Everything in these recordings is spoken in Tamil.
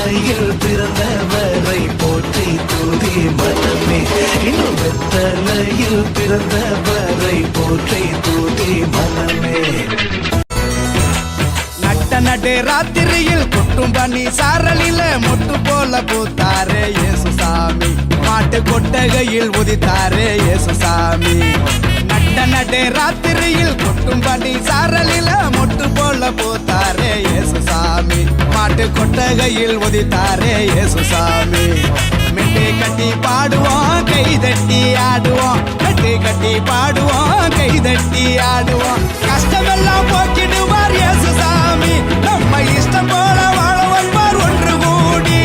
வெத்தலையில் பிறந்தவரை போற்றி தூதி மனமே. இன்னும் வெத்தலையில் பிறந்தவரை போற்றி தூதி மனமே. நடு ராத்திரியில் கொட்டும் பனி சாரலில மொட்டு போல பூத்தாரே இயேசுசாமி. மாட்டு கொட்டகையில் உதித்தாரே இயேசுசாமி. நடு ராத்திரியில் கொட்டும் பனி சாரலில மொட்டு போல பூத்தாரே இயேசுசாமி. மாட்டு கொட்டகையில் உதித்தாரே இயேசுசாமி. மெட்டை கட்டி பாடுவோம் கை தட்டி ஆடுவோம். மெட்டை கட்டி பாடுவோம் கை தட்டி ஆடுவோம். கஷ்டமெல்லாம் போக்கிடுவார் இயேசுசாமி. நம்ம இஷ்டம் போல வாழ வைப்பார் ஒன்று கூடி.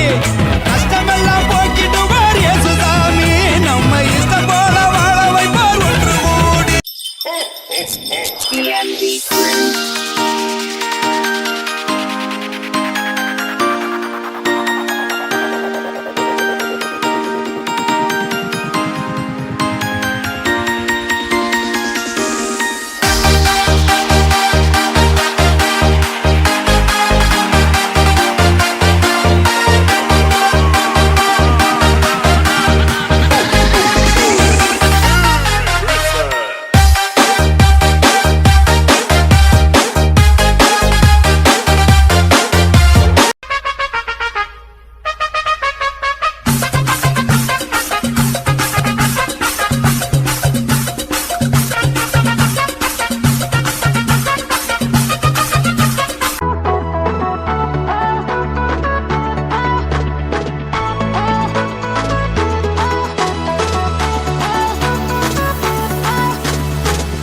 கஷ்டமெல்லாம் போக்கிடுவார் இயேசுசாமி. நம்ம இஷ்டம் போல வாழ வைப்பார் ஒன்று கூடி.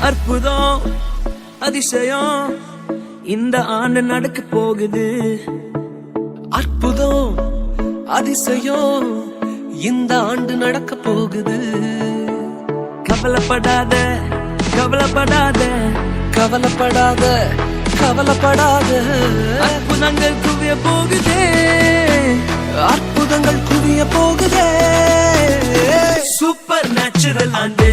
அற்புதம் அதிசயம் இந்த ஆண்டு நடக்க போகுது. அற்புதம் அதிசயம் இந்த ஆண்டு நடக்க போகுது. கவலைப்படாத கவலைப்படாத கவலைப்படாத கவலைப்படாத. அற்புதங்கள் குவிய போகுதே. அற்புதங்கள் குவிய போகுதே. சூப்பர் நேச்சுரல் ஆண்டு